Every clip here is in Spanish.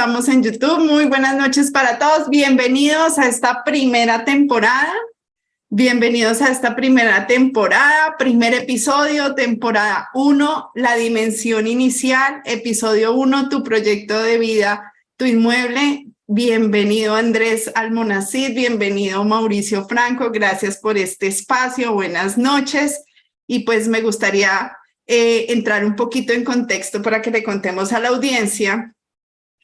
estamos en YouTube. Muy buenas noches para todos. Bienvenidos a esta primera temporada. Bienvenidos a esta primera temporada, primer episodio, temporada 1, la dimensión inicial, episodio 1, tu proyecto de vida, tu inmueble. Bienvenido Andrés Almonacid, bienvenido Mauricio Franco, gracias por este espacio, buenas noches. Y pues me gustaría entrar un poquito en contexto para que le contemos a la audiencia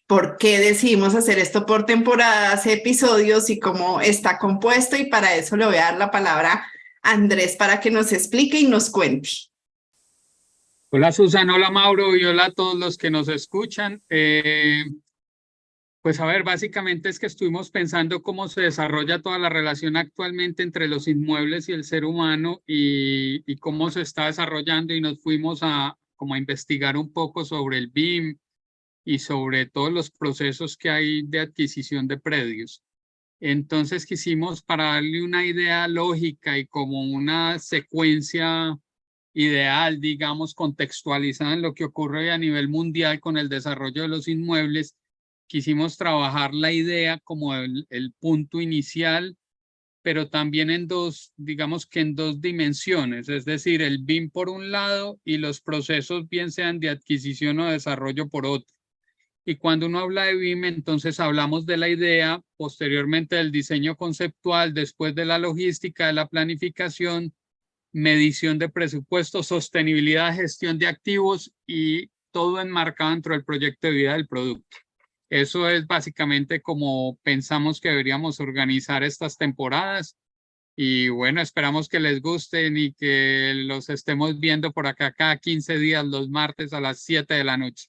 por qué decidimos hacer esto por temporadas, episodios y cómo está compuesto. Y para eso le voy a dar la palabra a Andrés para que nos explique y nos cuente. Hola Susana, hola Mauro y hola a todos los que nos escuchan. Pues a ver, básicamente es que estuvimos pensando cómo se desarrolla toda la relación actualmente entre los inmuebles y el ser humano y cómo se está desarrollando, y nos fuimos como a investigar un poco sobre el BIM y sobre todos los procesos que hay de adquisición de predios. Entonces quisimos, para darle una idea lógica y como una secuencia ideal, digamos, contextualizada en lo que ocurre a nivel mundial con el desarrollo de los inmuebles, quisimos trabajar la idea como el punto inicial, pero también en dos, digamos que en dos dimensiones, es decir, el BIM por un lado y los procesos bien sean de adquisición o desarrollo por otro. Y cuando uno habla de BIM, entonces hablamos de la idea, posteriormente del diseño conceptual, después de la logística, de la planificación, medición de presupuesto, sostenibilidad, gestión de activos y todo enmarcado dentro del proyecto de vida del producto. Eso es básicamente como pensamos que deberíamos organizar estas temporadas. Y bueno, esperamos que les gusten y que los estemos viendo por acá cada 15 días, los martes a las 7 de la noche.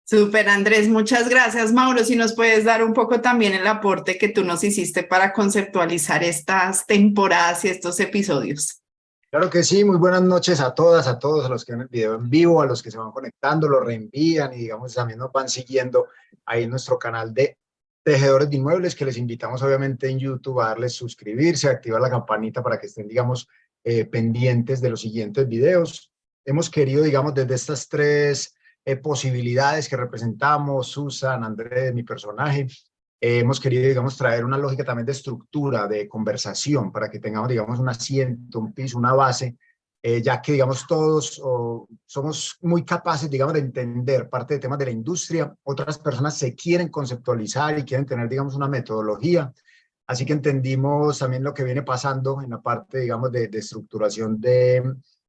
Súper, Andrés, muchas gracias. Mauro, si nos puedes dar un poco también el aporte que tú nos hiciste para conceptualizar estas temporadas y estos episodios. Claro que sí, muy buenas noches a todas, a todos, a los que ven el video en vivo, a los que se van conectando, lo reenvían y digamos también nos van siguiendo ahí en nuestro canal de Tejedores de Inmuebles, que les invitamos obviamente en YouTube a darles suscribirse, activar la campanita para que estén, digamos, pendientes de los siguientes videos. Hemos querido, digamos, desde estas tres posibilidades que representamos, Susan, Andrés, mi personaje, hemos querido, digamos, traer una lógica también de estructura, de conversación, para que tengamos, digamos, un asiento, un piso, una base, ya que, digamos, todos somos muy capaces, digamos, de entender parte de temas de la industria. Otras personas se quieren conceptualizar y quieren tener, digamos, una metodología. Así que entendimos también lo que viene pasando en la parte, digamos, de estructuración de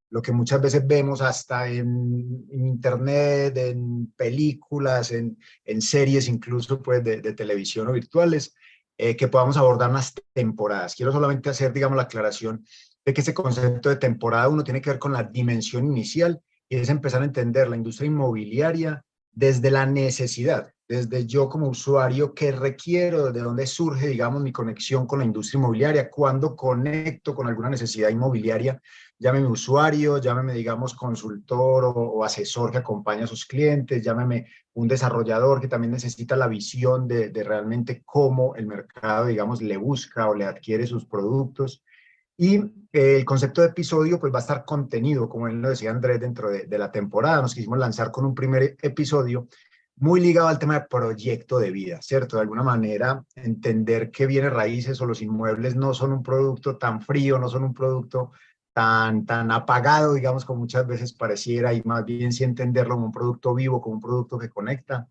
lo que muchas veces vemos hasta en internet, en películas, en series incluso pues de televisión o virtuales, que podamos abordar unas temporadas. Quiero solamente hacer, digamos, la aclaración de que ese concepto de temporada 1 tiene que ver con la dimensión inicial, y es empezar a entender la industria inmobiliaria desde la necesidad, desde yo como usuario, qué requiero, de dónde surge, digamos, mi conexión con la industria inmobiliaria, cuándo conecto con alguna necesidad inmobiliaria, llámeme usuario, llámeme, digamos, consultor o asesor que acompaña a sus clientes, llámeme un desarrollador que también necesita la visión de realmente cómo el mercado, digamos, le busca o le adquiere sus productos. Y el concepto de episodio pues va a estar contenido, como él lo decía Andrés, dentro de la temporada. Nos quisimos lanzar con un primer episodio muy ligado al tema de proyecto de vida, ¿cierto? De alguna manera entender que bienes raíces o los inmuebles no son un producto tan frío, no son un producto tan apagado, digamos, como muchas veces pareciera, y más bien sí entenderlo como un producto vivo, como un producto que conecta.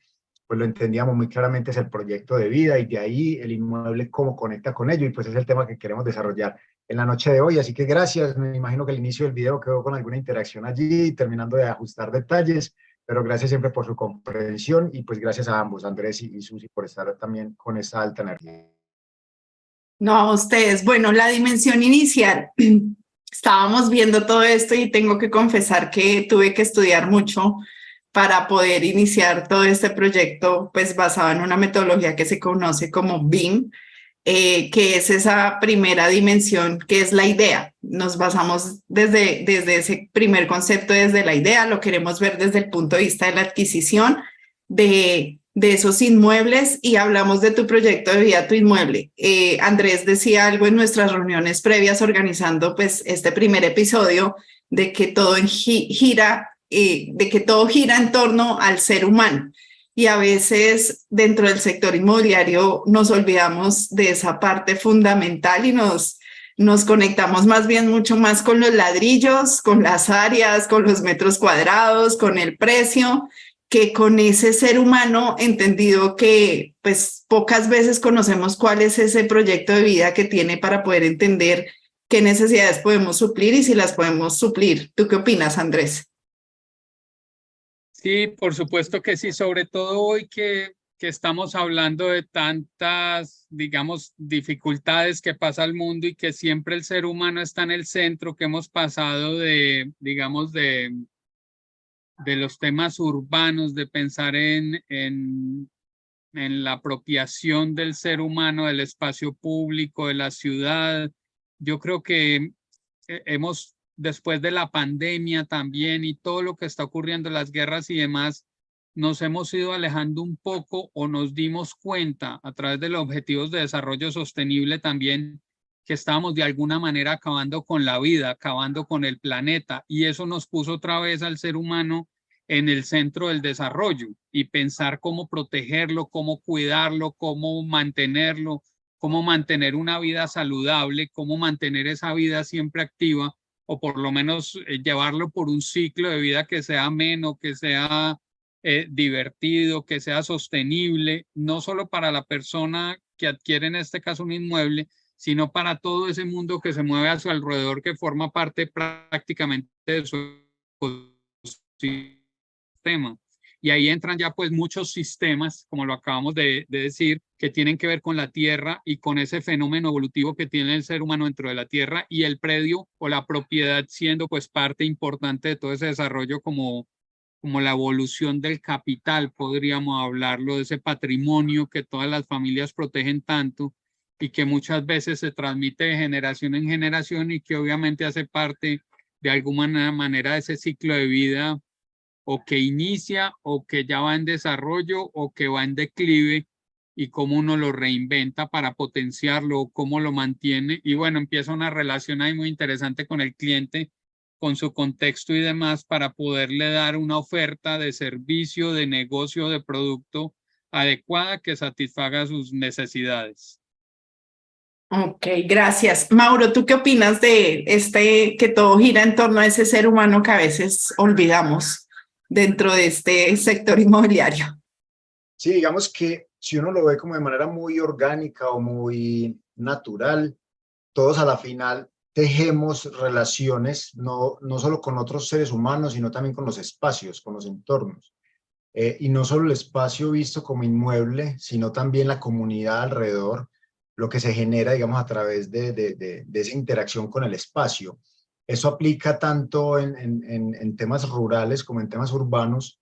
Pues lo entendíamos muy claramente, es el proyecto de vida, y de ahí el inmueble cómo conecta con ello, y pues es el tema que queremos desarrollar en la noche de hoy. Así que gracias, me imagino que el inicio del video quedó con alguna interacción allí, terminando de ajustar detalles, pero gracias siempre por su comprensión, y pues gracias a ambos, Andrés y Susi, por estar también con esa alta energía. No, a ustedes. Bueno, la dimensión inicial. Estábamos viendo todo esto y tengo que confesar que tuve que estudiar mucho para poder iniciar todo este proyecto, pues basado en una metodología que se conoce como BIM, que es esa primera dimensión, que es la idea. Nos basamos desde ese primer concepto, desde la idea, lo queremos ver desde el punto de vista de la adquisición de esos inmuebles, y hablamos de tu proyecto de vida, tu inmueble. Andrés decía algo en nuestras reuniones previas organizando pues este primer episodio, de que todo gira en torno al ser humano. y a veces dentro del sector inmobiliario nos olvidamos de esa parte fundamental y nos conectamos más bien mucho más con los ladrillos, con las áreas, con los metros cuadrados, con el precio, que con ese ser humano entendido que pues pocas veces conocemos cuál es ese proyecto de vida que tiene para poder entender qué necesidades podemos suplir y si las podemos suplir. ¿Tú qué opinas, Andrés? Sí, por supuesto que sí, sobre todo hoy que estamos hablando de tantas, digamos, dificultades que pasa el mundo y que siempre el ser humano está en el centro, que hemos pasado de, digamos, de los temas urbanos, de pensar en la apropiación del ser humano, del espacio público, de la ciudad. Yo creo que hemos, después de la pandemia también y todo lo que está ocurriendo, las guerras y demás, nos hemos ido alejando un poco o nos dimos cuenta a través de los objetivos de desarrollo sostenible también que estábamos de alguna manera acabando con la vida, acabando con el planeta, y eso nos puso otra vez al ser humano en el centro del desarrollo y pensar cómo protegerlo, cómo cuidarlo, cómo mantener una vida saludable, cómo mantener esa vida siempre activa o por lo menos llevarlo por un ciclo de vida que sea ameno, que sea divertido, que sea sostenible, no solo para la persona que adquiere en este caso un inmueble, sino para todo ese mundo que se mueve a su alrededor, que forma parte prácticamente de su ecosistema. Y ahí entran ya pues muchos sistemas, como lo acabamos de decir, que tienen que ver con la tierra y con ese fenómeno evolutivo que tiene el ser humano dentro de la tierra y el predio o la propiedad siendo pues parte importante de todo ese desarrollo como la evolución del capital, podríamos hablarlo, de ese patrimonio que todas las familias protegen tanto y que muchas veces se transmite de generación en generación y que obviamente hace parte de alguna manera de ese ciclo de vida o que inicia o que ya va en desarrollo o que va en declive y cómo uno lo reinventa para potenciarlo o cómo lo mantiene. Y bueno, empieza una relación ahí muy interesante con el cliente, con su contexto y demás para poderle dar una oferta de servicio, de negocio, de producto adecuada que satisfaga sus necesidades. Ok, gracias. Mauro, ¿tú qué opinas de que todo gira en torno a ese ser humano que a veces olvidamos dentro de este sector inmobiliario? Sí, digamos que si uno lo ve como de manera muy orgánica o muy natural, todos a la final tejemos relaciones no solo con otros seres humanos, sino también con los espacios, con los entornos. Y no solo el espacio visto como inmueble, sino también la comunidad alrededor, lo que se genera, digamos, a través de esa interacción con el espacio. Eso aplica tanto en temas rurales como en temas urbanos,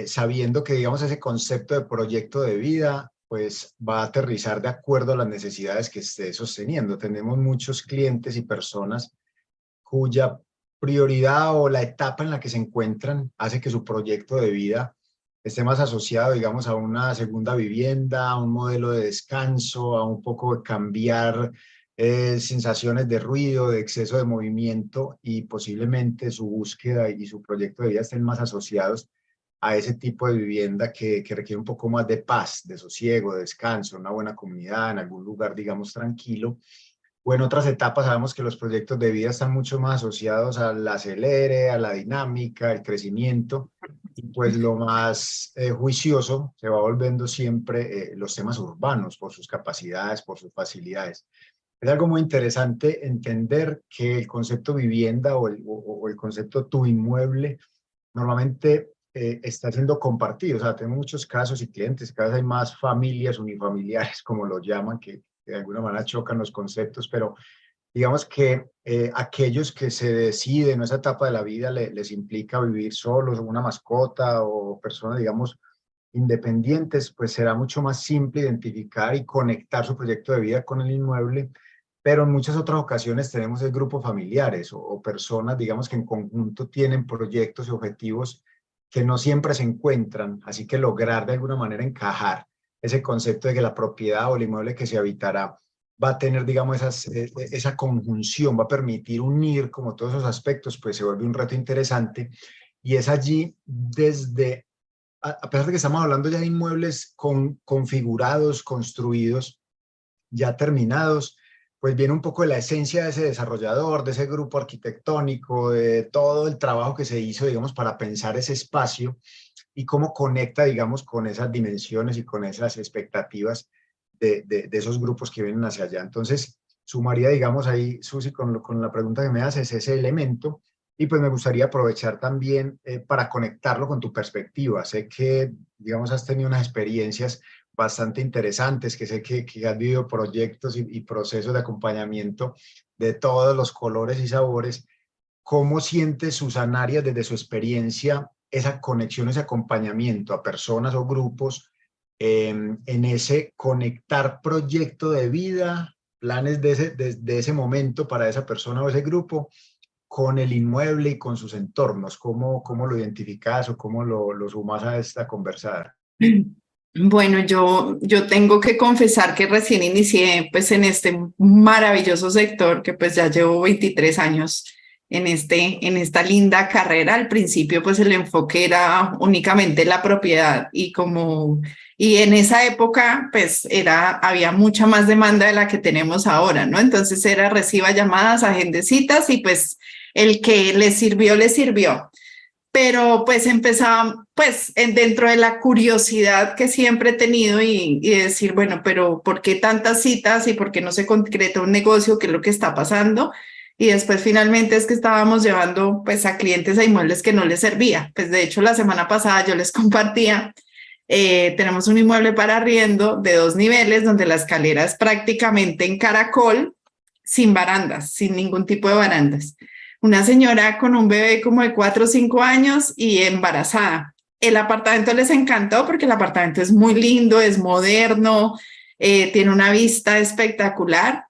sabiendo que, digamos, ese concepto de proyecto de vida, pues va a aterrizar de acuerdo a las necesidades que esté sosteniendo. Tenemos muchos clientes y personas cuya prioridad o la etapa en la que se encuentran hace que su proyecto de vida esté más asociado, digamos, a una segunda vivienda, a un modelo de descanso, a un poco de cambiar sensaciones de ruido, de exceso de movimiento, y posiblemente su búsqueda y su proyecto de vida estén más asociados a ese tipo de vivienda que requiere un poco más de paz, de sosiego, de descanso, una buena comunidad, en algún lugar, digamos, tranquilo. O en otras etapas sabemos que los proyectos de vida están mucho más asociados al acelere, a la dinámica, al crecimiento, y pues lo más juicioso se va volviendo siempre los temas urbanos por sus capacidades, por sus facilidades. Es algo muy interesante entender que el concepto vivienda o el concepto tu inmueble normalmente está siendo compartido. O sea, tengo muchos casos y clientes, cada vez hay más familias unifamiliares, como lo llaman, que de alguna manera chocan los conceptos, pero digamos que aquellos que se deciden en esa etapa de la vida les implica vivir solos, una mascota o personas, digamos, independientes, pues será mucho más simple identificar y conectar su proyecto de vida con el inmueble, pero en muchas otras ocasiones tenemos el grupo familiares o personas, digamos, que en conjunto tienen proyectos y objetivos que no siempre se encuentran, así que lograr de alguna manera encajar ese concepto de que la propiedad o el inmueble que se habitará va a tener, digamos, esa conjunción, va a permitir unir como todos esos aspectos, pues se vuelve un reto interesante, y es allí desde a pesar de que estamos hablando ya de inmuebles configurados, construidos, ya terminados, pues viene un poco de la esencia de ese desarrollador, de ese grupo arquitectónico, de todo el trabajo que se hizo, digamos, para pensar ese espacio y cómo conecta, digamos, con esas dimensiones y con esas expectativas de esos grupos que vienen hacia allá. Entonces, sumaría, digamos, ahí, Susi, con la pregunta que me haces, ese elemento. Y pues me gustaría aprovechar también para conectarlo con tu perspectiva. Sé que, digamos, has tenido unas experiencias bastante interesantes, que sé que has vivido proyectos y procesos de acompañamiento de todos los colores y sabores. ¿Cómo siente Susanarias desde su experiencia esa conexión, ese acompañamiento a personas o grupos en ese conectar proyecto de vida, planes de ese momento para esa persona o ese grupo, con el inmueble y con sus entornos? ¿Cómo lo identificas o cómo lo sumas a esta conversada? Bueno, yo tengo que confesar que recién inicié pues en este maravilloso sector que pues ya llevo 23 años en esta linda carrera. Al principio pues el enfoque era únicamente la propiedad y en esa época pues había mucha más demanda de la que tenemos ahora, ¿no? Entonces reciba llamadas, agende citas y pues el que le sirvió, pero pues empezaba pues dentro de la curiosidad que siempre he tenido y decir, bueno, pero ¿por qué tantas citas y por qué no se concreta un negocio? ¿Qué es lo que está pasando? Y después finalmente es que estábamos llevando pues a clientes a inmuebles que no les servía. Pues de hecho la semana pasada yo les compartía, tenemos un inmueble para arriendo de 2 niveles donde la escalera es prácticamente en caracol, sin barandas, sin ningún tipo de barandas. Una señora con un bebé como de 4 o 5 años y embarazada. El apartamento les encantó porque el apartamento es muy lindo, es moderno, tiene una vista espectacular,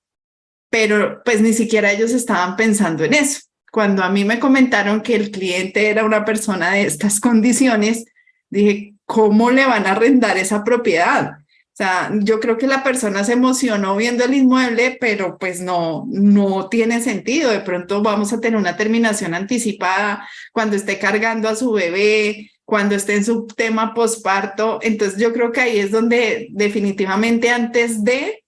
pero pues ni siquiera ellos estaban pensando en eso. Cuando a mí me comentaron que el cliente era una persona de estas condiciones, dije, ¿cómo le van a arrendar esa propiedad? O sea, yo creo que la persona se emocionó viendo el inmueble, pero pues no tiene sentido. De pronto vamos a tener una terminación anticipada cuando esté cargando a su bebé, cuando esté en su tema posparto. Entonces yo creo que ahí es donde definitivamente antes de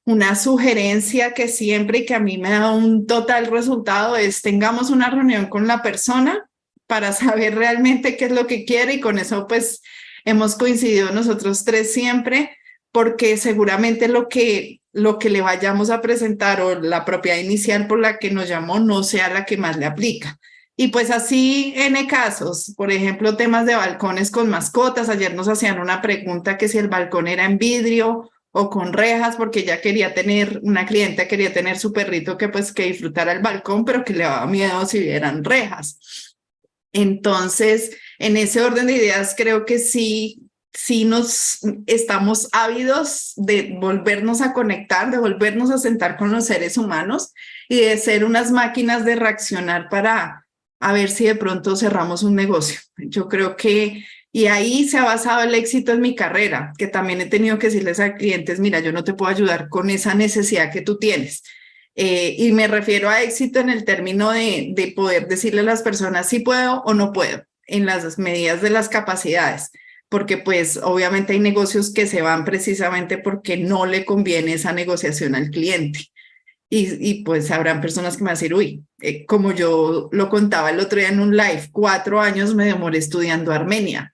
una sugerencia que siempre y que a mí me da un total resultado es tengamos una reunión con la persona para saber realmente qué es lo que quiere y con eso pues hemos coincidido nosotros tres siempre porque seguramente lo que le vayamos a presentar o la propiedad inicial por la que nos llamó no sea la que más le aplica. Y pues así N casos, por ejemplo, temas de balcones con mascotas. Ayer nos hacían una pregunta que si el balcón era en vidrio o con rejas, porque ella una clienta quería tener su perrito que pues que disfrutara el balcón, pero que le daba miedo si vieran rejas. Entonces, en ese orden de ideas, creo que sí nos estamos ávidos de volvernos a conectar, de volvernos a sentar con los seres humanos y de ser unas máquinas de reaccionar para a ver si de pronto cerramos un negocio. Yo creo que, y ahí se ha basado el éxito en mi carrera, que también he tenido que decirles a clientes, mira, yo no te puedo ayudar con esa necesidad que tú tienes. Y me refiero a éxito en el término de poder decirle a las personas si puedo o no puedo, en las medidas de las capacidades, porque pues obviamente hay negocios que se van precisamente porque no le conviene esa negociación al cliente. Y pues habrán personas que me van a decir, uy, como yo lo contaba el otro día en un live, 4 años me demoré estudiando Armenia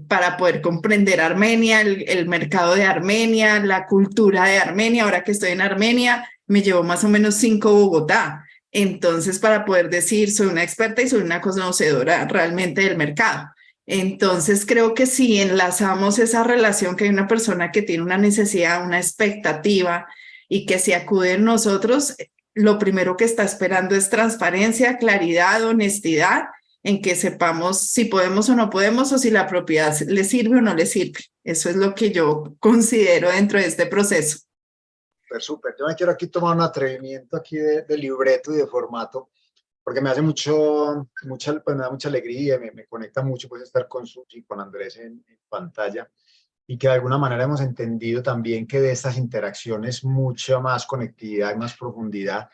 para poder comprender Armenia, el mercado de Armenia, la cultura de Armenia. Ahora que estoy en Armenia, me llevó más o menos 5 Bogotá. Entonces, para poder decir, soy una experta y soy una conocedora realmente del mercado. Entonces, creo que si enlazamos esa relación que hay una persona que tiene una necesidad, una expectativa, y que si acude en nosotros, lo primero que está esperando es transparencia, claridad, honestidad, en que sepamos si podemos o no podemos o si la propiedad le sirve o no le sirve. Eso es lo que yo considero dentro de este proceso. Súper. Yo me quiero aquí tomar un atrevimiento aquí de libreto y de formato, porque me hace pues me da mucha alegría, me conecta mucho pues estar con Susi, con Andrés en pantalla. Y que de alguna manera hemos entendido también que de estas interacciones mucha más conectividad y más profundidad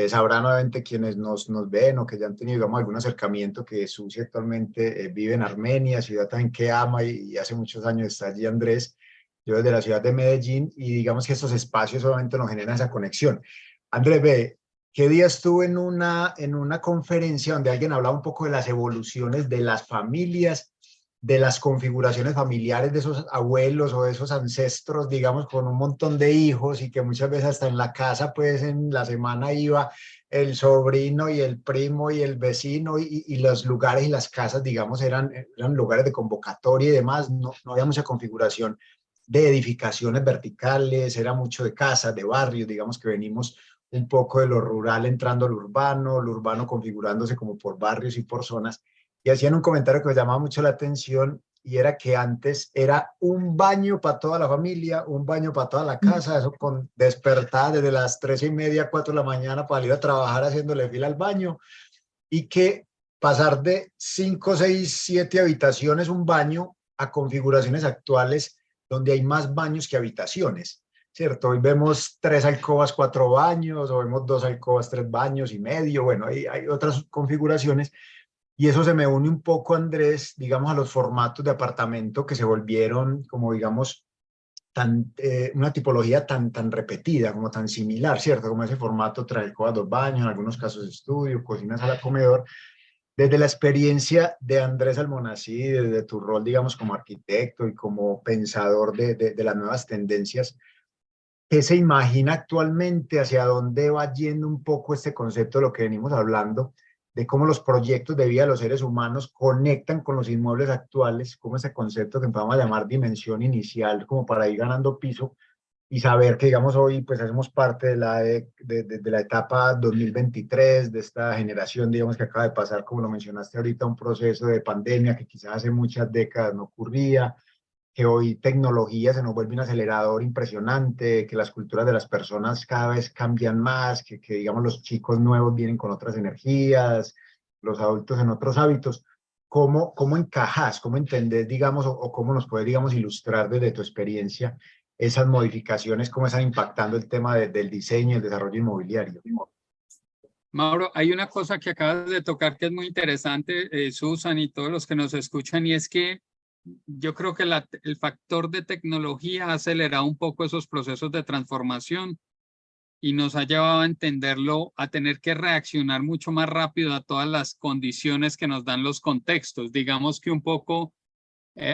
Sabrán nuevamente quienes nos ven o que ya han tenido, digamos, algún acercamiento, que Susi actualmente vive en Armenia, ciudad también que ama, y hace muchos años está allí Andrés, yo desde la ciudad de Medellín, y digamos que estos espacios obviamente nos generan esa conexión. Andrés, ve, ¿qué día estuve en una conferencia donde alguien hablaba un poco de las evoluciones de las familias, de las configuraciones familiares de esos abuelos o de esos ancestros, digamos, con un montón de hijos, y que muchas veces hasta en la casa, pues en la semana iba el sobrino y el primo y el vecino, y los lugares y las casas, digamos, eran lugares de convocatoria y demás. No había mucha configuración de edificaciones verticales, era mucho de casas, de barrios, digamos que venimos un poco de lo rural entrando al urbano, lo urbano configurándose como por barrios y por zonas. Y hacían un comentario que me llamaba mucho la atención, y era que antes era un baño para toda la familia, un baño para toda la casa, eso con despertar desde las 3:30, 4 de la mañana para ir a trabajar haciéndole fila al baño, y que pasar de 5, 6, 7 habitaciones, un baño, a configuraciones actuales donde hay más baños que habitaciones, ¿cierto? Hoy vemos 3 alcobas, 4 baños, o vemos 2 alcobas, 3 baños y medio. Bueno, hay otras configuraciones, y eso se me une un poco, Andrés, digamos, a los formatos de apartamento que se volvieron, como digamos, una tipología tan repetida, como tan similar, ¿cierto? Como ese formato, trae alcoba, 2 baños, en algunos casos estudio, cocina, sala, comedor. Desde la experiencia de Andrés Almonacid, desde tu rol, digamos, como arquitecto y como pensador de las nuevas tendencias, ¿qué se imagina actualmente? ¿Hacia dónde va yendo un poco este concepto de lo que venimos hablando, de cómo los proyectos de vida de los seres humanos conectan con los inmuebles actuales, como ese concepto que podemos llamar dimensión inicial, como para ir ganando piso, y saber que, digamos, hoy pues hacemos parte de la etapa 2023, de esta generación, digamos, que acaba de pasar, como lo mencionaste ahorita, un proceso de pandemia que quizás hace muchas décadas no ocurría, que hoy tecnología se nos vuelve un acelerador impresionante, que las culturas de las personas cada vez cambian más, que digamos los chicos nuevos vienen con otras energías, los adultos en otros hábitos. ¿Cómo encajas, cómo entendés, digamos, o cómo nos puedes, digamos, ilustrar desde tu experiencia esas modificaciones, cómo están impactando el tema del diseño y el desarrollo inmobiliario? Mauro, hay una cosa que acabas de tocar que es muy interesante, Susan y todos los que nos escuchan, y es que yo creo que el factor de tecnología ha acelerado un poco esos procesos de transformación y nos ha llevado a entenderlo, a tener que reaccionar mucho más rápido a todas las condiciones que nos dan los contextos. Digamos que un poco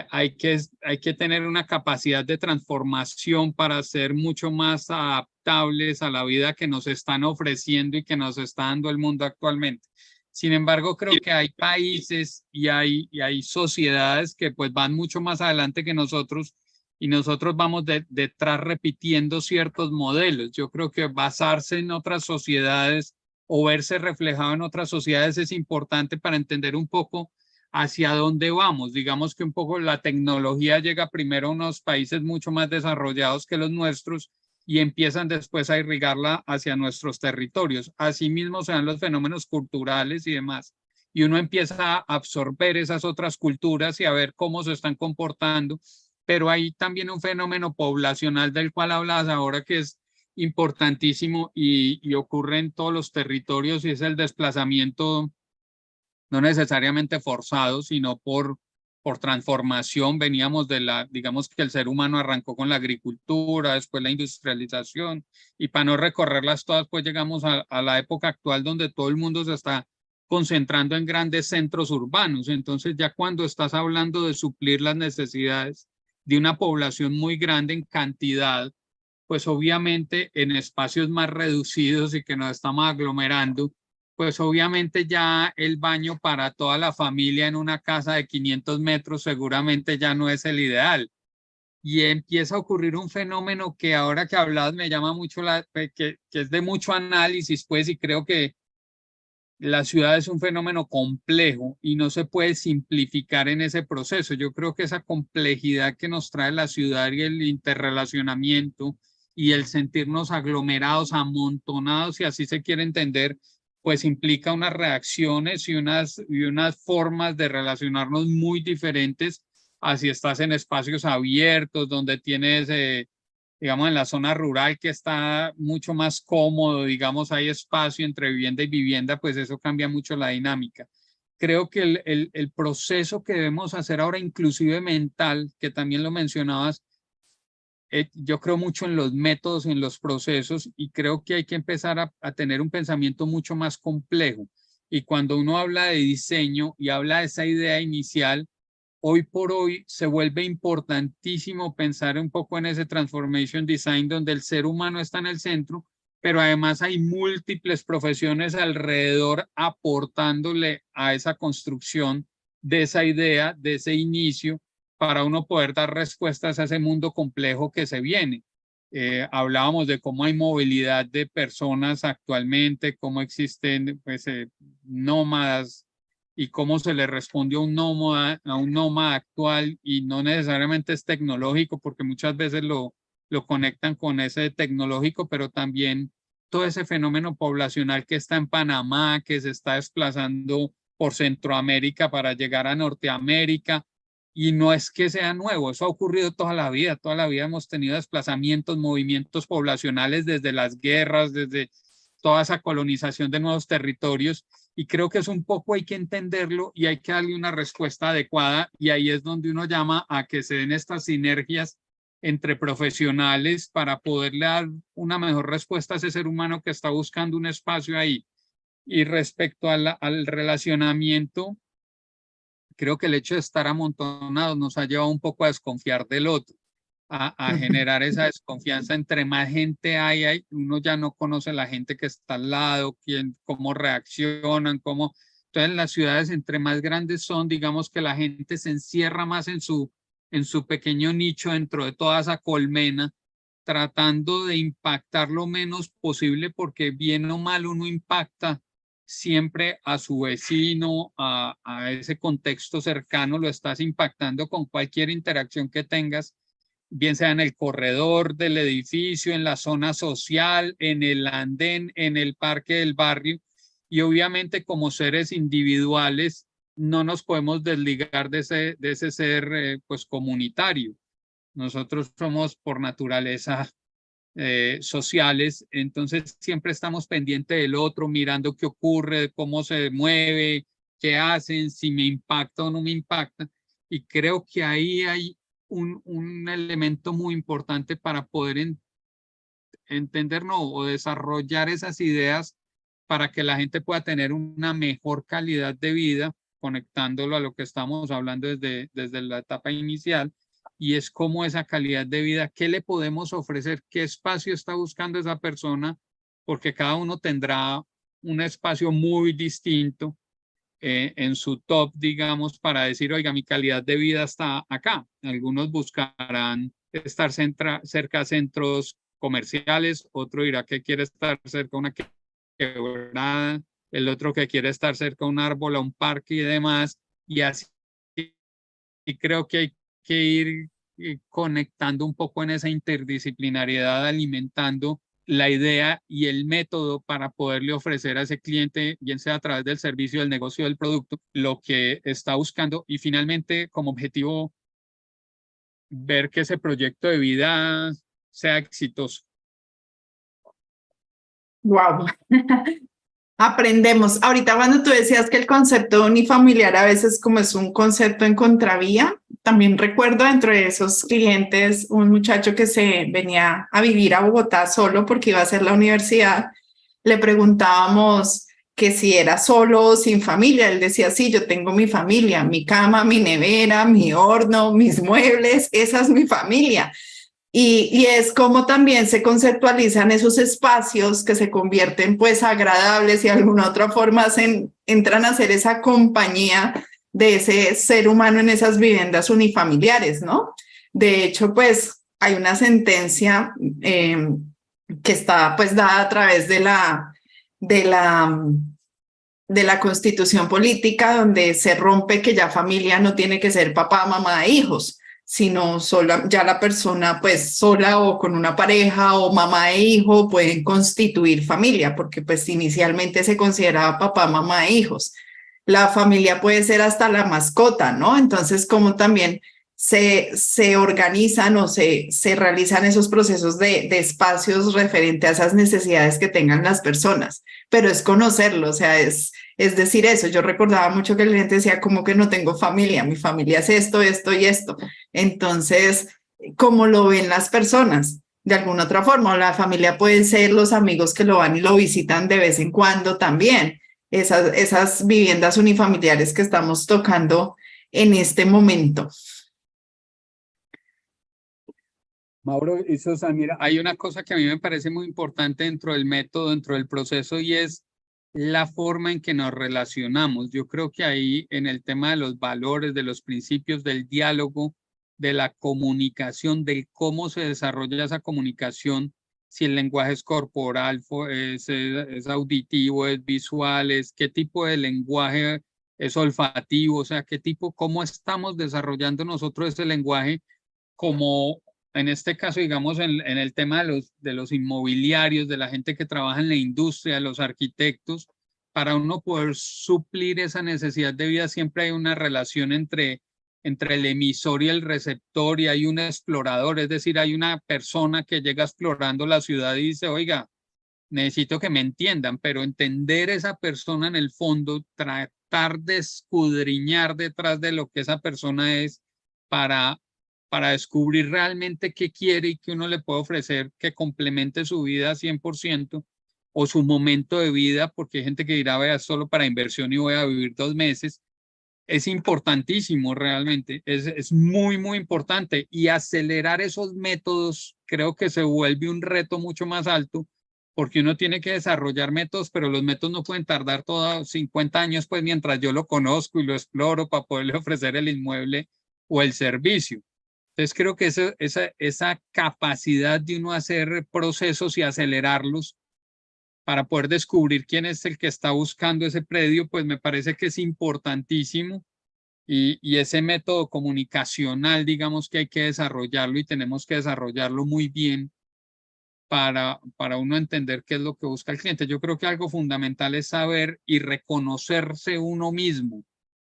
hay que tener una capacidad de transformación para ser mucho más adaptables a la vida que nos están ofreciendo y que nos está dando el mundo actualmente. Sin embargo, creo que hay países y hay sociedades que pues van mucho más adelante que nosotros, y nosotros vamos detrás repitiendo ciertos modelos. Yo creo que basarse en otras sociedades o verse reflejado en otras sociedades es importante para entender un poco hacia dónde vamos. Digamos que un poco la tecnología llega primero a unos países mucho más desarrollados que los nuestros y empiezan después a irrigarla hacia nuestros territorios. Asimismo se dan los fenómenos culturales y demás. Y uno empieza a absorber esas otras culturas y a ver cómo se están comportando. Pero hay también un fenómeno poblacional del cual hablas ahora, que es importantísimo y ocurre en todos los territorios, y es el desplazamiento no necesariamente forzado, sino por transformación. Veníamos digamos que el ser humano arrancó con la agricultura, después la industrialización, y para no recorrerlas todas, pues llegamos a la época actual donde todo el mundo se está concentrando en grandes centros urbanos. Entonces ya cuando estás hablando de suplir las necesidades de una población muy grande en cantidad, pues obviamente en espacios más reducidos y que nos estamos aglomerando, pues obviamente ya el baño para toda la familia en una casa de 500 metros seguramente ya no es el ideal. Y empieza a ocurrir un fenómeno que ahora que hablabas me llama mucho, que es de mucho análisis, pues, y creo que la ciudad es un fenómeno complejo y no se puede simplificar en ese proceso. Yo creo que esa complejidad que nos trae la ciudad y el interrelacionamiento y el sentirnos aglomerados, amontonados, si así se quiere entender, pues implica unas reacciones y unas formas de relacionarnos muy diferentes a si estás en espacios abiertos, donde tienes digamos, en la zona rural que está mucho más cómodo, digamos, hay espacio entre vivienda y vivienda, pues eso cambia mucho la dinámica. Creo que el proceso que debemos hacer ahora, inclusive mental, que también lo mencionabas, yo creo mucho en los métodos, en los procesos, y creo que hay que empezar a tener un pensamiento mucho más complejo. Y cuando uno habla de diseño y habla de esa idea inicial, hoy por hoy se vuelve importantísimo pensar un poco en ese transformation design donde el ser humano está en el centro, pero además hay múltiples profesiones alrededor aportándole a esa construcción de esa idea, de ese inicio, para uno poder dar respuestas a ese mundo complejo que se viene. Hablábamos de cómo hay movilidad de personas actualmente, cómo existen pues, nómadas y cómo se le responde a un nómada actual, y no necesariamente es tecnológico, porque muchas veces lo conectan con ese tecnológico, pero también todo ese fenómeno poblacional que está en Panamá, que se está desplazando por Centroamérica para llegar a Norteamérica. Y no es que sea nuevo, eso ha ocurrido toda la vida hemos tenido desplazamientos, movimientos poblacionales desde las guerras, desde toda esa colonización de nuevos territorios, y creo que es un poco, hay que entenderlo y hay que darle una respuesta adecuada, y ahí es donde uno llama a que se den estas sinergias entre profesionales para poderle dar una mejor respuesta a ese ser humano que está buscando un espacio ahí. Y respecto al relacionamiento, creo que el hecho de estar amontonados nos ha llevado un poco a desconfiar del otro, a generar esa desconfianza. Entre más gente hay, uno ya no conoce a la gente que está al lado, cómo reaccionan, cómo. Entonces, en las ciudades, entre más grandes son, digamos que la gente se encierra más en su pequeño nicho dentro de toda esa colmena, tratando de impactar lo menos posible, porque bien o mal uno impacta siempre a su vecino, a ese contexto cercano, lo estás impactando con cualquier interacción que tengas, bien sea en el corredor del edificio, en la zona social, en el andén, en el parque del barrio. Y obviamente como seres individuales no nos podemos desligar de ese ser pues comunitario. Nosotros somos por naturaleza sociales, entonces siempre estamos pendientes del otro, mirando qué ocurre, cómo se mueve, qué hacen, si me impacta o no me impacta. Y creo que ahí hay un elemento muy importante para poder entendernos o desarrollar esas ideas para que la gente pueda tener una mejor calidad de vida, conectándolo a lo que estamos hablando desde la etapa inicial, y es cómo esa calidad de vida, qué le podemos ofrecer, qué espacio está buscando esa persona, porque cada uno tendrá un espacio muy distinto en su top, digamos, para decir, oiga, mi calidad de vida está acá. Algunos buscarán estar cerca de centros comerciales, otro dirá que quiere estar cerca de una quebrada, el otro que quiere estar cerca de un árbol, a un parque y demás, y así. Y creo que hay que ir conectando un poco en esa interdisciplinariedad, alimentando la idea y el método para poderle ofrecer a ese cliente, bien sea a través del servicio, del negocio, del producto, lo que está buscando, y finalmente como objetivo ver que ese proyecto de vida sea exitoso. Wow. Aprendemos. Ahorita cuando tú decías que el concepto unifamiliar a veces como es un concepto en contravía, también recuerdo dentro de esos clientes un muchacho que se venía a vivir a Bogotá solo porque iba a hacer la universidad. Le preguntábamos que si era solo o sin familia. Él decía, sí, yo tengo mi familia, mi cama, mi nevera, mi horno, mis muebles, esa es mi familia. Y es como también se conceptualizan esos espacios que se convierten pues agradables y de alguna otra forma entran a ser esa compañía de ese ser humano en esas viviendas unifamiliares, ¿no? De hecho, pues hay una sentencia que está pues dada a través de la Constitución política, donde se rompe que ya familia no tiene que ser papá, mamá e hijos, sino ya la persona pues sola o con una pareja o mamá e hijo pueden constituir familia, porque pues inicialmente se consideraba papá, mamá e hijos. La familia puede ser hasta la mascota, ¿no? Entonces, como también se organizan o se realizan esos procesos de espacios referente a esas necesidades que tengan las personas, pero es conocerlo, o sea, es decir eso. Yo recordaba mucho que el cliente decía, como que no tengo familia, mi familia es esto, esto y esto. Entonces, ¿cómo lo ven las personas? De alguna otra forma, o la familia pueden ser los amigos que lo van y lo visitan de vez en cuando también. Esas viviendas unifamiliares que estamos tocando en este momento. Mauro y Susan, mira, hay una cosa que a mí me parece muy importante dentro del método, dentro del proceso, y es la forma en que nos relacionamos. Yo creo que ahí en el tema de los valores, de los principios, del diálogo, de la comunicación, de cómo se desarrolla esa comunicación, si el lenguaje es corporal, es auditivo, es visual, es qué tipo de lenguaje es olfativo, o sea, qué tipo, cómo estamos desarrollando nosotros ese lenguaje como en este caso, digamos, en el tema de los inmobiliarios, de la gente que trabaja en la industria, los arquitectos, para uno poder suplir esa necesidad de vida, siempre hay una relación entre el emisor y el receptor, y hay un explorador, es decir, hay una persona que llega explorando la ciudad y dice, oiga, necesito que me entiendan, pero entender esa persona en el fondo, tratar de escudriñar detrás de lo que esa persona es para descubrir realmente qué quiere y qué uno le puede ofrecer que complemente su vida 100% o su momento de vida, porque hay gente que dirá, vea, solo para inversión y voy a vivir 2 meses. Es importantísimo realmente, es muy, muy importante, y acelerar esos métodos creo que se vuelve un reto mucho más alto, porque uno tiene que desarrollar métodos, pero los métodos no pueden tardar todos 50 años, pues mientras yo lo conozco y lo exploro para poderle ofrecer el inmueble o el servicio. Entonces creo que esa capacidad de uno hacer procesos y acelerarlos para poder descubrir quién es el que está buscando ese predio, pues me parece que es importantísimo, y ese método comunicacional, digamos que hay que desarrollarlo y tenemos que desarrollarlo muy bien para uno entender qué es lo que busca el cliente. Yo creo que algo fundamental es saber y reconocerse uno mismo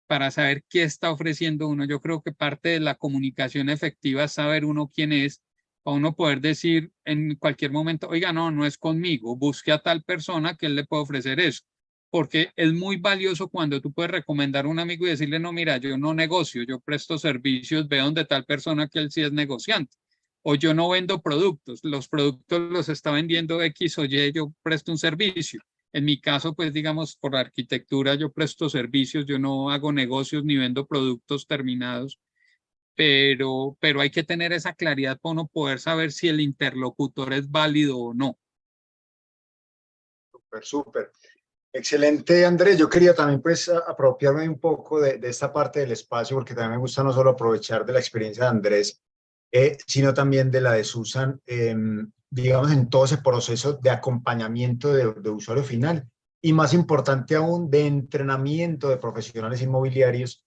para saber qué está ofreciendo uno. Yo creo que parte de la comunicación efectiva es saber uno quién es, para uno poder decir en cualquier momento, oiga, no, no es conmigo, busque a tal persona que él le puede ofrecer eso. Porque es muy valioso cuando tú puedes recomendar a un amigo y decirle, no, mira, yo no negocio, yo presto servicios, veo donde tal persona que él sí es negociante. O yo no vendo productos, los productos los está vendiendo X o Y, yo presto un servicio. En mi caso, pues digamos, por arquitectura yo presto servicios, yo no hago negocios ni vendo productos terminados, pero hay que tener esa claridad para uno poder saber si el interlocutor es válido o no. Súper, súper. Excelente, Andrés. Yo quería también pues apropiarme un poco de esta parte del espacio, porque también me gusta no solo aprovechar de la experiencia de Andrés, sino también de la de Susan, digamos, en todo ese proceso de acompañamiento de usuario final, y más importante aún, de entrenamiento de profesionales inmobiliarios,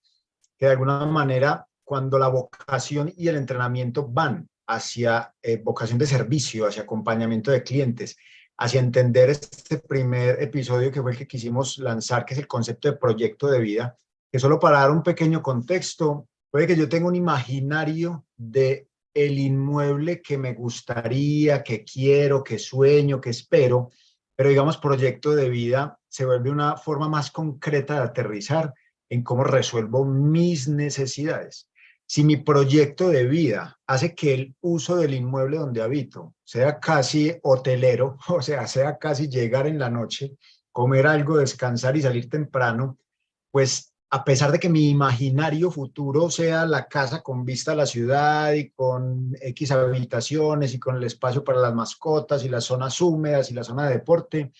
que de alguna manera, cuando la vocación y el entrenamiento van hacia vocación de servicio, hacia acompañamiento de clientes, hacia entender este primer episodio que fue el que quisimos lanzar, que es el concepto de proyecto de vida, que solo para dar un pequeño contexto, puede que yo tenga un imaginario de el inmueble que me gustaría, que quiero, que sueño, que espero, pero digamos proyecto de vida se vuelve una forma más concreta de aterrizar en cómo resuelvo mis necesidades. Si mi proyecto de vida hace que el uso del inmueble donde habito sea casi hotelero, o sea casi llegar en la noche, comer algo, descansar y salir temprano, pues a pesar de que mi imaginario futuro sea la casa con vista a la ciudad y con X habitaciones y con el espacio para las mascotas y las zonas húmedas y la zona de deporte,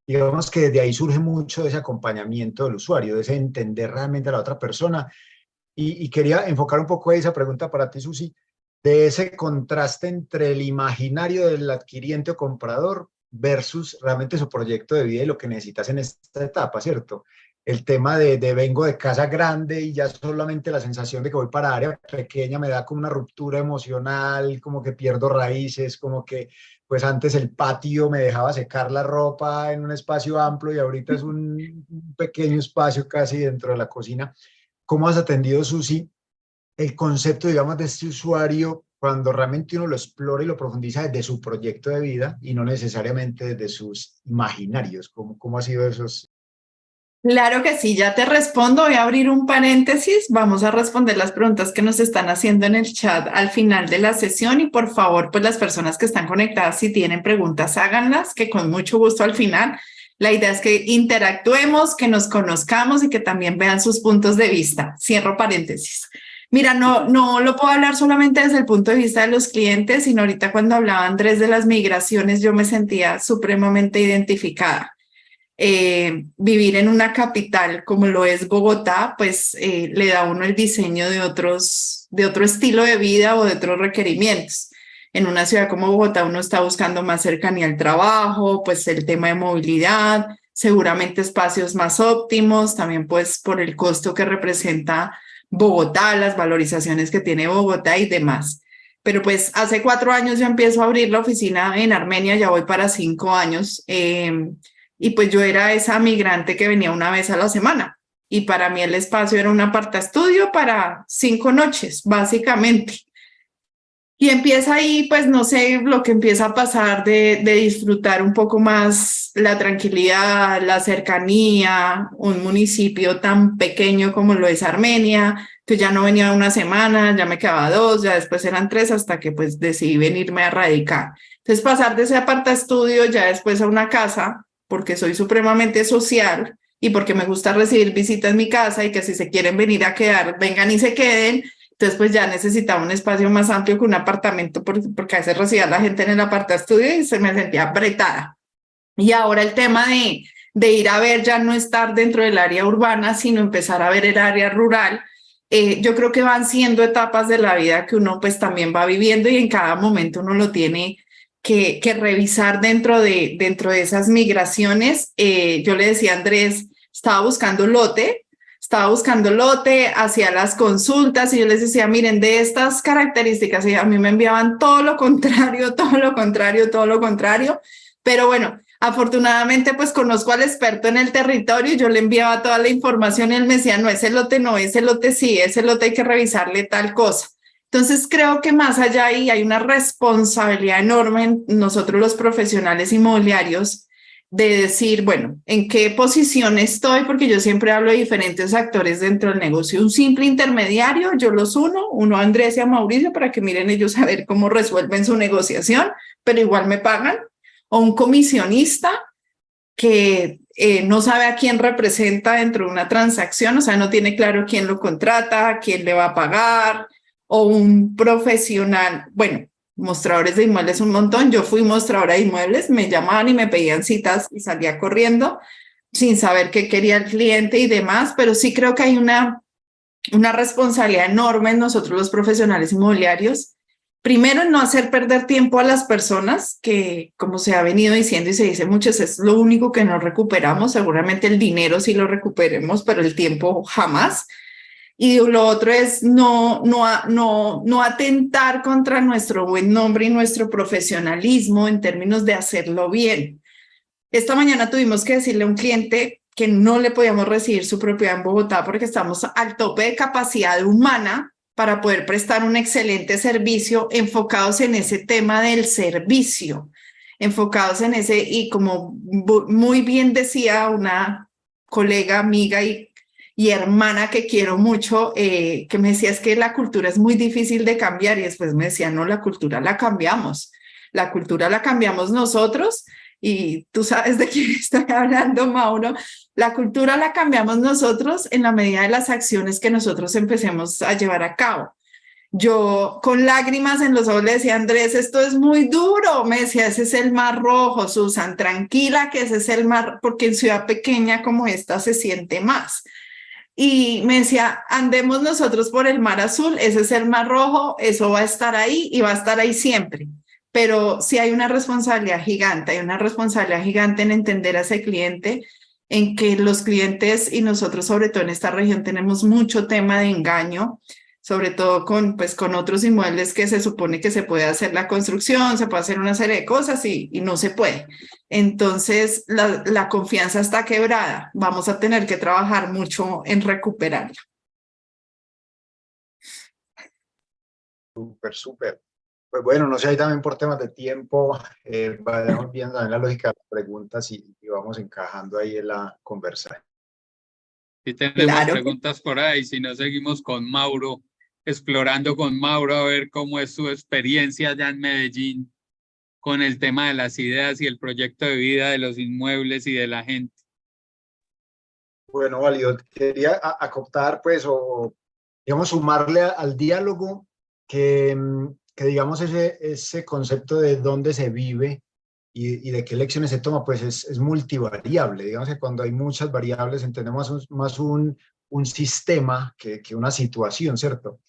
digamos que desde ahí surge mucho de ese acompañamiento del usuario, de ese entender realmente a la otra persona. Y quería enfocar un poco esa pregunta para ti, Susi, de ese contraste entre el imaginario del adquiriente o comprador versus realmente su proyecto de vida y lo que necesitas en esta etapa, ¿cierto? El tema de vengo de casa grande y ya solamente la sensación de que voy para área pequeña me da como una ruptura emocional, como que pierdo raíces, como que pues antes el patio me dejaba secar la ropa en un espacio amplio y ahorita es un pequeño espacio casi dentro de la cocina. ¿Cómo has atendido, Susi, el concepto, digamos, de este usuario cuando realmente uno lo explora y lo profundiza desde su proyecto de vida y no necesariamente desde sus imaginarios? ¿Cómo ha sido esos? Claro que sí, ya te respondo. Voy a abrir un paréntesis. Vamos a responder las preguntas que nos están haciendo en el chat al final de la sesión y por favor, pues las personas que están conectadas, si tienen preguntas, háganlas, que con mucho gusto al final. La idea es que interactuemos, que nos conozcamos y que también vean sus puntos de vista. Cierro paréntesis. Mira, no lo puedo hablar solamente desde el punto de vista de los clientes, sino ahorita cuando hablaba Andrés de las migraciones, yo me sentía supremamente identificada. Vivir en una capital como lo es Bogotá, pues le da a uno el diseño de otro estilo de vida o de otros requerimientos. En una ciudad como Bogotá uno está buscando más cercanía al trabajo, pues el tema de movilidad, seguramente espacios más óptimos, también pues por el costo que representa Bogotá, las valorizaciones que tiene Bogotá y demás. Pero pues hace 4 años yo empiezo a abrir la oficina en Armenia, ya voy para 5 años. Y pues yo era esa migrante que venía una vez a la semana. Y para mí el espacio era un apartaestudio para 5 noches, básicamente. Y empieza ahí, pues no sé, lo que empieza a pasar de disfrutar un poco más la tranquilidad, la cercanía, un municipio tan pequeño como lo es Armenia, que ya no venía una semana, ya me quedaba 2, ya después eran 3, hasta que pues decidí venirme a radicar. Entonces pasar de ese apartaestudio ya después a una casa, porque soy supremamente social y porque me gusta recibir visitas en mi casa y que si se quieren venir a quedar, vengan y se queden. Entonces, pues ya necesitaba un espacio más amplio que un apartamento, porque a veces recibía a la gente en el apartaestudio y se me sentía apretada. Y ahora el tema de ir a ver, ya no estar dentro del área urbana, sino empezar a ver el área rural, yo creo que van siendo etapas de la vida que uno pues también va viviendo y en cada momento uno lo tiene que revisar dentro de esas migraciones. Yo le decía a Andrés, estaba buscando lote, hacía las consultas y yo les decía, miren, de estas características, y a mí me enviaban todo lo contrario, pero bueno, afortunadamente pues conozco al experto en el territorio, yo le enviaba toda la información y él me decía, no, ese lote sí, ese lote hay que revisarle tal cosa. Entonces creo que más allá ahí hay una responsabilidad enorme en nosotros los profesionales inmobiliarios de decir, bueno, ¿en qué posición estoy? Porque yo siempre hablo de diferentes actores dentro del negocio. Un simple intermediario, yo los uno a Andrés y a Mauricio para que miren ellos a ver cómo resuelven su negociación, pero igual me pagan. O un comisionista que no sabe a quién representa dentro de una transacción, o sea, no tiene claro quién lo contrata, quién le va a pagar, o un profesional, bueno, mostradores de inmuebles un montón. Yo fui mostradora de inmuebles, me llamaban y me pedían citas y salía corriendo sin saber qué quería el cliente y demás, pero sí creo que hay una responsabilidad enorme en nosotros los profesionales inmobiliarios. Primero, en no hacer perder tiempo a las personas, que como se ha venido diciendo y se dice mucho, es lo único que no recuperamos. Seguramente el dinero sí lo recuperemos, pero el tiempo jamás. Y lo otro es no atentar contra nuestro buen nombre y nuestro profesionalismo en términos de hacerlo bien. Esta mañana tuvimos que decirle a un cliente que no le podíamos recibir su propiedad en Bogotá porque estamos al tope de capacidad humana para poder prestar un excelente servicio, enfocados en ese tema del servicio, enfocados en ese, y como muy bien decía una colega, amiga y hermana que quiero mucho, que me decía, es que la cultura es muy difícil de cambiar, y después me decía, no, la cultura la cambiamos nosotros, y tú sabes de quién estoy hablando, Mauro. La cultura la cambiamos nosotros en la medida de las acciones que nosotros empecemos a llevar a cabo. Yo con lágrimas en los ojos le decía, Andrés, esto es muy duro. Me decía, ese es el mar rojo, Susan, tranquila, que ese es el mar, porque en ciudad pequeña como esta se siente más. Y me decía, andemos nosotros por el mar azul, ese es el mar rojo, eso va a estar ahí y va a estar ahí siempre. Pero sí hay una responsabilidad gigante, en entender a ese cliente, en que los clientes y nosotros, sobre todo en esta región, tenemos mucho tema de engaño, sobre todo con otros inmuebles que se supone que se puede hacer la construcción, se puede hacer una serie de cosas y no se puede. Entonces, la confianza está quebrada. Vamos a tener que trabajar mucho en recuperarla. Súper, súper. Pues bueno, no sé, ahí también por temas de tiempo, vayamos viendo también la lógica de las preguntas y vamos encajando ahí en la conversación. Si tenemos Claro. preguntas por ahí, si no seguimos con Mauro, explorando con Mauro a ver cómo es su experiencia allá en Medellín con el tema de las ideas y el proyecto de vida de los inmuebles y de la gente. Bueno, válido. Quería acotar, pues, o digamos, sumarle al diálogo que digamos, ese concepto de dónde se vive y de qué elecciones se toma, pues es multivariable. Digamos que cuando hay muchas variables entendemos más un sistema que una situación, ¿cierto?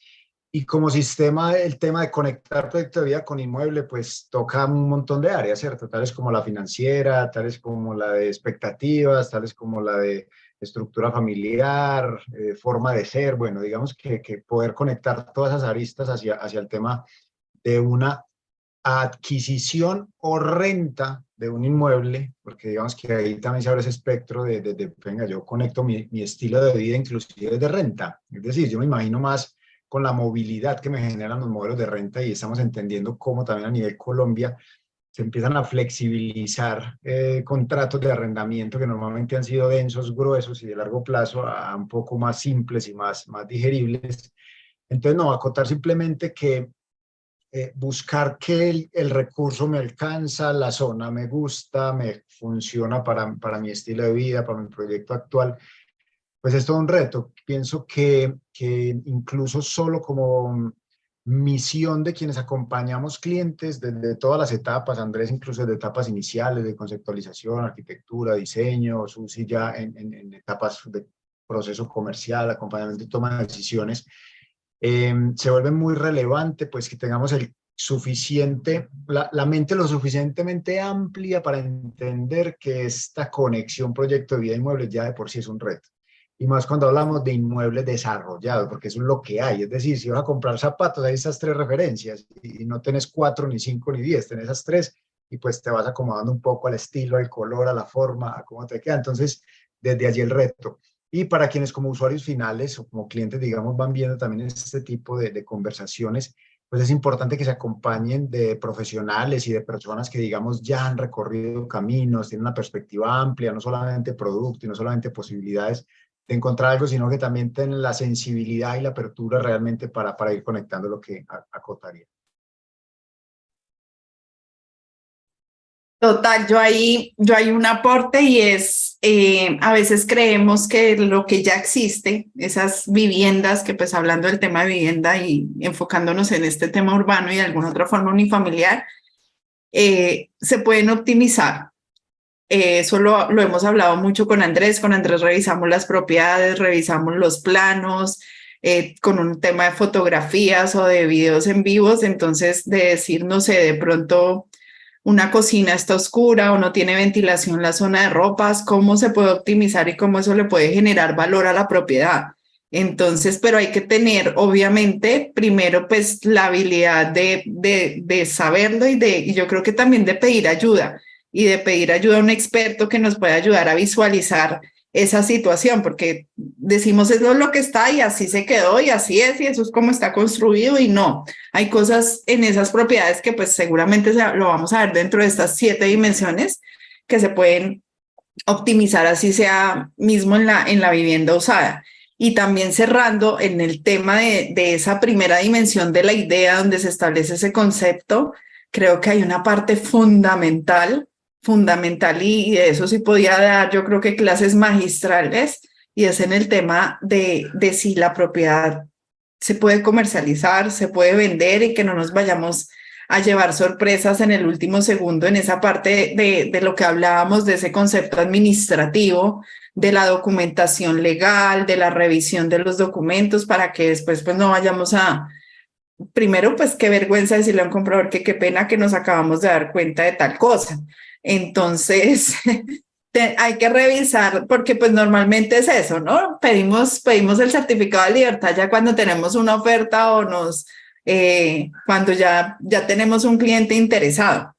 Y como sistema, el tema de conectar proyecto de vida con inmueble, pues toca un montón de áreas, ¿cierto? Tales como la financiera, tales como la de expectativas, tales como la de estructura familiar, forma de ser. Bueno, digamos que poder conectar todas esas aristas hacia el tema de una adquisición o renta de un inmueble, porque digamos que ahí también se abre ese espectro venga, yo conecto mi estilo de vida inclusive de renta. Es decir, yo me imagino más con la movilidad que me generan los modelos de renta y estamos entendiendo cómo también a nivel Colombia se empiezan a flexibilizar contratos de arrendamiento que normalmente han sido densos, gruesos y de largo plazo a un poco más simples y más digeribles. Entonces, no, acotar simplemente que buscar que el recurso me alcanza, la zona me gusta, me funciona para mi estilo de vida, para mi proyecto actual, pues es todo un reto. Pienso que incluso solo como misión de quienes acompañamos clientes desde todas las etapas, Andrés incluso desde etapas iniciales de conceptualización, arquitectura, diseño, Susi ya en etapas de proceso comercial, acompañamiento y toma de decisiones, se vuelve muy relevante pues que tengamos la mente lo suficientemente amplia para entender que esta conexión proyecto de vida inmueble ya de por sí es un reto. Y más cuando hablamos de inmuebles desarrollados, porque eso es lo que hay. Es decir, si vas a comprar zapatos, hay esas 3 referencias y no tenés 4, ni 5, ni 10, tenés esas 3 y pues te vas acomodando un poco al estilo, al color, a la forma, a cómo te queda. Entonces, desde allí el reto. Y para quienes como usuarios finales o como clientes, digamos, van viendo también este tipo de conversaciones, pues es importante que se acompañen de profesionales y de personas que, digamos, ya han recorrido caminos, tienen una perspectiva amplia, no solamente producto y no solamente posibilidades de encontrar algo, sino que también tienen la sensibilidad y la apertura realmente para ir conectando lo que acotaría. Total, yo hay un aporte y es, a veces creemos que lo que ya existe, esas viviendas, que pues hablando del tema de vivienda y enfocándonos en este tema urbano y de alguna otra forma unifamiliar, se pueden optimizar. Eso lo hemos hablado mucho con Andrés revisamos las propiedades, revisamos los planos, con un tema de fotografías o de videos en vivos, entonces de decir, no sé, de pronto una cocina está oscura o no tiene ventilación la zona de ropas, cómo se puede optimizar y cómo eso le puede generar valor a la propiedad. Entonces, pero hay que tener, obviamente, primero, pues la habilidad de saberlo y yo creo que también de pedir ayuda y de pedir ayuda a un experto que nos pueda ayudar a visualizar esa situación, porque decimos eso es lo que está y así se quedó y así es y eso es como está construido y no. Hay cosas en esas propiedades que pues seguramente lo vamos a ver dentro de estas 7 dimensiones que se pueden optimizar así sea mismo en la vivienda usada. Y también cerrando en el tema de esa primera dimensión de la idea donde se establece ese concepto, creo que hay una parte fundamental y de eso sí podía dar yo creo que clases magistrales y es en el tema de si la propiedad se puede comercializar, se puede vender y que no nos vayamos a llevar sorpresas en el último segundo en esa parte de lo que hablábamos de ese concepto administrativo, de la documentación legal, de la revisión de los documentos para que después pues no vayamos a, primero pues qué vergüenza decirle a un comprador que qué pena que nos acabamos de dar cuenta de tal cosa. Entonces, hay que revisar, porque pues normalmente es eso, ¿no? Pedimos el certificado de libertad ya cuando tenemos una oferta o cuando ya tenemos un cliente interesado.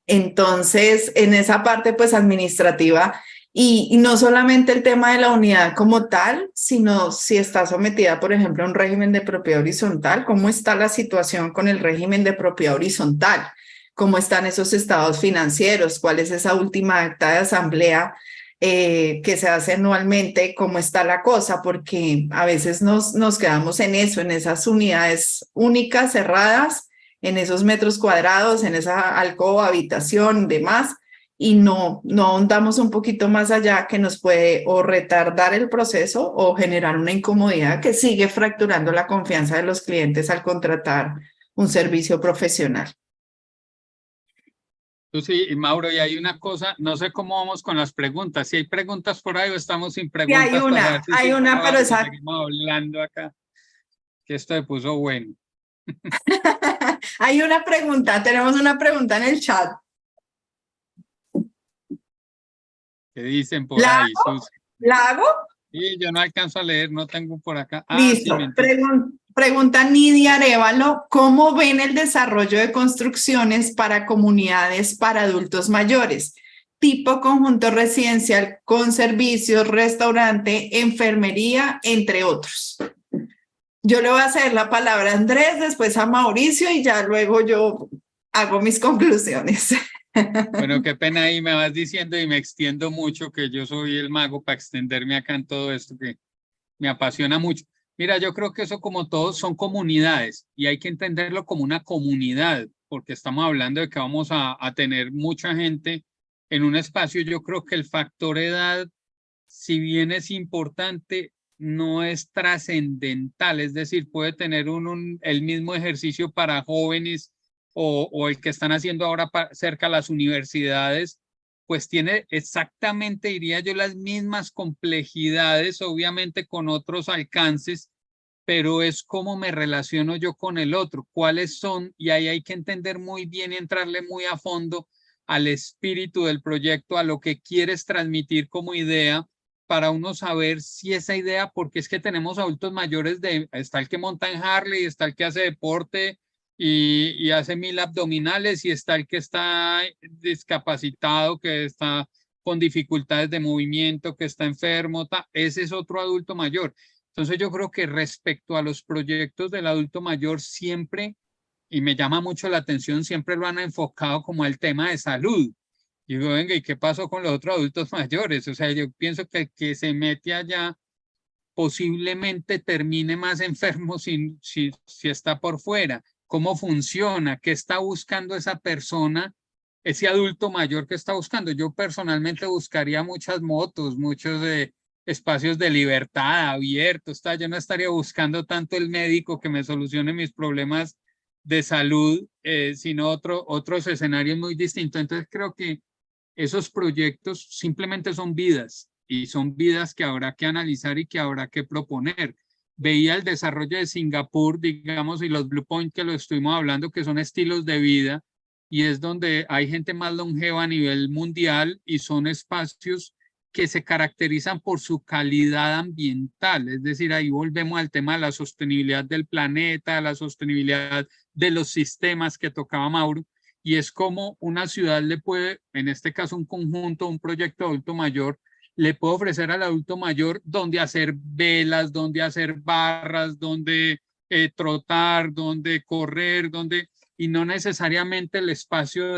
Entonces, en esa parte pues administrativa Y no solamente el tema de la unidad como tal, sino si está sometida, por ejemplo, a un régimen de propiedad horizontal, cómo está la situación con el régimen de propiedad horizontal, cómo están esos estados financieros, cuál es esa última acta de asamblea que se hace anualmente, cómo está la cosa, porque a veces nos quedamos en eso, en esas unidades únicas, cerradas, en esos metros cuadrados, en esa alcoba, habitación, demás, y no ahondamos un poquito más allá, que nos puede o retardar el proceso o generar una incomodidad que sigue fracturando la confianza de los clientes al contratar un servicio profesional. Sí, y Mauro, y hay una cosa, no sé cómo vamos con las preguntas, si hay preguntas por ahí o estamos sin Y preguntas para saber si hay una, pero si esa... seguimos hablando acá, que esto me puso bueno. Hay una pregunta, tenemos una pregunta en el chat. ¿Qué dicen por ahí, Susi? ¿La hago? Sí, yo no alcanzo a leer, no tengo por acá. Listo. Sí, Pregunta Nidia Arévalo, ¿cómo ven el desarrollo de construcciones para comunidades para adultos mayores? Tipo conjunto residencial con servicios, restaurante, enfermería, entre otros. Yo le voy a hacer la palabra a Andrés, después a Mauricio y ya luego yo hago mis conclusiones. Bueno, qué pena ahí me vas diciendo y me extiendo mucho, que yo soy el mago para extenderme acá en todo esto que me apasiona mucho. Mira, yo creo que eso, como todos, son comunidades y hay que entenderlo como una comunidad, porque estamos hablando de que vamos a tener mucha gente en un espacio. Yo creo que el factor edad, si bien es importante, no es trascendental, es decir, puede tener el mismo ejercicio para jóvenes o el que están haciendo ahora cerca a las universidades, pues tiene exactamente, diría yo, las mismas complejidades, obviamente con otros alcances, pero es cómo me relaciono yo con el otro, cuáles son, y ahí hay que entender muy bien y entrarle muy a fondo al espíritu del proyecto, a lo que quieres transmitir como idea, para uno saber si esa idea, porque es que tenemos adultos mayores, está el que monta en Harley, está el que hace deporte y hace 1000 abdominales, y está el que está discapacitado, que está con dificultades de movimiento, que está enfermo, ese es otro adulto mayor. Entonces yo creo que respecto a los proyectos del adulto mayor siempre, y me llama mucho la atención, siempre lo han enfocado como al tema de salud. Y digo, venga, ¿y qué pasó con los otros adultos mayores? O sea, yo pienso que el que se mete allá posiblemente termine más enfermo si está por fuera. ¿Cómo funciona? ¿Qué está buscando esa persona, ese adulto mayor que está buscando? Yo personalmente buscaría muchas motos, muchos espacios de libertad abiertos. Yo no estaría buscando tanto el médico que me solucione mis problemas de salud, sino otros escenarios muy distintos. Entonces creo que esos proyectos simplemente son vidas, y son vidas que habrá que analizar y que habrá que proponer. Veía el desarrollo de Singapur, digamos, y los Blue Point, que lo estuvimos hablando, que son estilos de vida, y es donde hay gente más longeva a nivel mundial, y son espacios que se caracterizan por su calidad ambiental. Es decir, ahí volvemos al tema de la sostenibilidad del planeta, la sostenibilidad de los sistemas que tocaba Mauro, y es como una ciudad le puede, en este caso un conjunto, un proyecto adulto mayor, le puede ofrecer al adulto mayor donde hacer velas, donde hacer barras, donde trotar, donde correr, y no necesariamente el espacio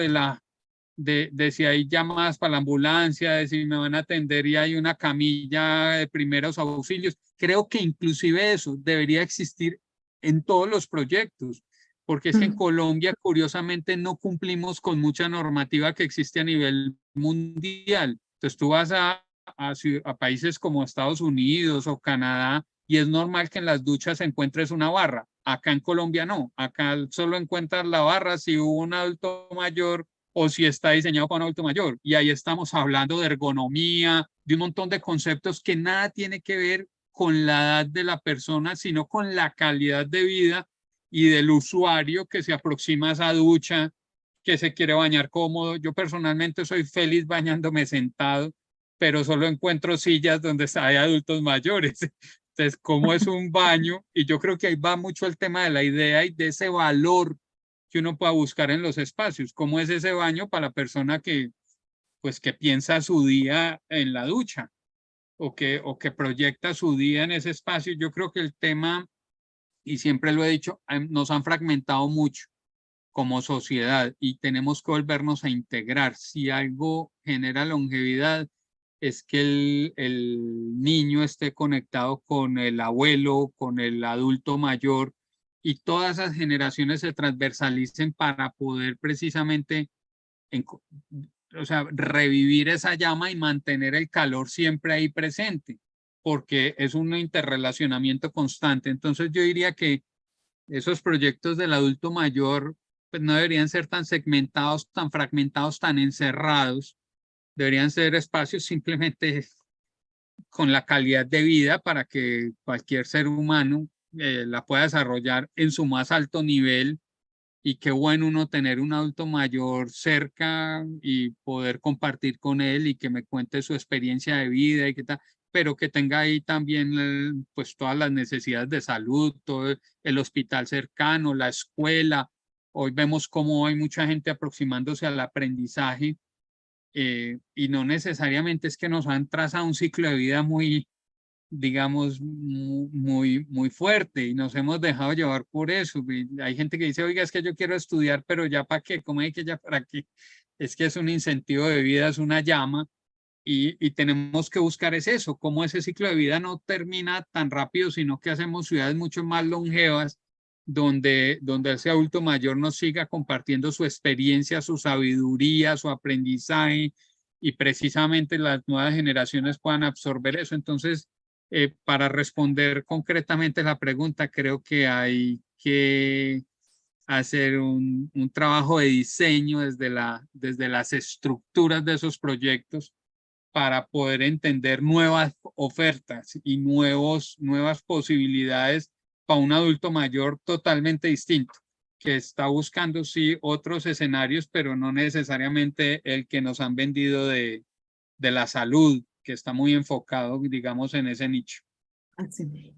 de si hay llamadas para la ambulancia, de si me van a atender y hay una camilla de primeros auxilios. Creo que inclusive eso debería existir en todos los proyectos, porque es que en Colombia, curiosamente, no cumplimos con mucha normativa que existe a nivel mundial. Entonces tú vas a países como Estados Unidos o Canadá, y es normal que en las duchas encuentres una barra. Acá en Colombia no, acá solo encuentras la barra si hubo un adulto mayor o si está diseñado para un adulto mayor. Y ahí estamos hablando de ergonomía, de un montón de conceptos que nada tiene que ver con la edad de la persona, sino con la calidad de vida y del usuario que se aproxima a esa ducha, que se quiere bañar cómodo. Yo personalmente soy feliz bañándome sentado, pero solo encuentro sillas donde hay adultos mayores. Entonces, ¿cómo es un baño? Y yo creo que ahí va mucho el tema de la idea y de ese valor que uno pueda buscar en los espacios. ¿Cómo es ese baño para la persona que pues que piensa su día en la ducha o que proyecta su día en ese espacio. Yo creo que el tema, y siempre lo he dicho, nos han fragmentado mucho como sociedad y tenemos que volvernos a integrar. Si algo genera longevidad es que el niño esté conectado con el abuelo, con el adulto mayor, y todas esas generaciones se transversalicen para poder precisamente o sea, revivir esa llama y mantener el calor siempre ahí presente, porque es un interrelacionamiento constante. Entonces yo diría que esos proyectos del adulto mayor pues no deberían ser tan segmentados, tan fragmentados, tan encerrados. Deberían ser espacios simplemente con la calidad de vida para que cualquier ser humano la pueda desarrollar en su más alto nivel. Y qué bueno uno tener un adulto mayor cerca y poder compartir con él y que me cuente su experiencia de vida y qué tal, pero que tenga ahí también pues todas las necesidades de salud, todo el hospital cercano, la escuela. Hoy vemos cómo hay mucha gente aproximándose al aprendizaje y no necesariamente es que nos han trazado un ciclo de vida muy, digamos, muy fuerte y nos hemos dejado llevar por eso. Hay gente que dice, oiga, es que yo quiero estudiar, pero ya para qué, ¿cómo hay que ya para qué? Es que es un incentivo de vida, es una llama y tenemos que buscar es eso, cómo ese ciclo de vida no termina tan rápido, sino que hacemos ciudades mucho más longevas donde ese adulto mayor nos siga compartiendo su experiencia, su sabiduría, su aprendizaje y precisamente las nuevas generaciones puedan absorber eso. Entonces, para responder concretamente la pregunta, creo que hay que hacer un trabajo de diseño desde las estructuras de esos proyectos para poder entender nuevas ofertas y nuevas posibilidades para un adulto mayor totalmente distinto, que está buscando sí otros escenarios, pero no necesariamente el que nos han vendido de la salud, que está muy enfocado, digamos, en ese nicho. Así.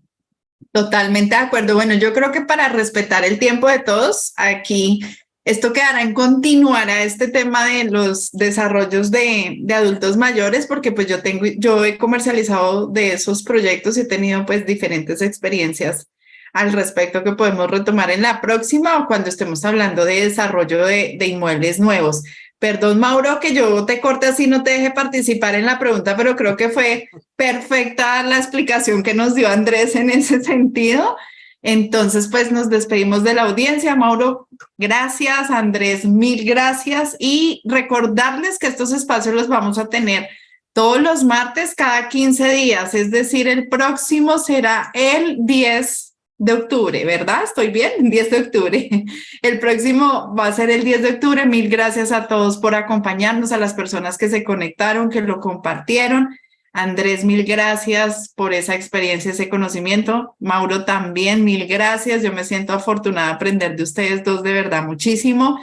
Totalmente de acuerdo. Bueno, yo creo que para respetar el tiempo de todos, aquí esto quedará en continuar a este tema de los desarrollos de adultos mayores, porque pues yo he comercializado de esos proyectos y he tenido pues diferentes experiencias al respecto que podemos retomar en la próxima o cuando estemos hablando de desarrollo de inmuebles nuevos. Perdón, Mauro, que yo te corte así, no te deje participar en la pregunta, pero creo que fue perfecta la explicación que nos dio Andrés en ese sentido. Entonces, pues nos despedimos de la audiencia. Mauro, gracias. Andrés, mil gracias. Y recordarles que estos espacios los vamos a tener todos los martes cada 15 días, es decir, el próximo será el 10 de octubre, ¿verdad? ¿Estoy bien? 10 de octubre. El próximo va a ser el 10 de octubre. Mil gracias a todos por acompañarnos, a las personas que se conectaron, que lo compartieron. Andrés, mil gracias por esa experiencia, ese conocimiento. Mauro, también, mil gracias. Yo me siento afortunada de aprender de ustedes dos, de verdad, muchísimo.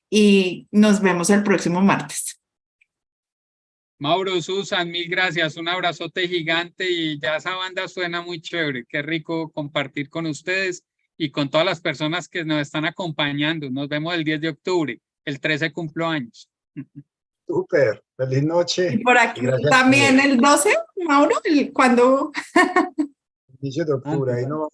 Y nos vemos el próximo martes. Mauro, Susan, mil gracias, un abrazote gigante y ya esa banda suena muy chévere, qué rico compartir con ustedes y con todas las personas que nos están acompañando. Nos vemos el 10 de octubre, el 13 cumplo años. Súper, feliz noche. Y por aquí también el 12, Mauro, cuando... Inicio de octubre, ahí no vamos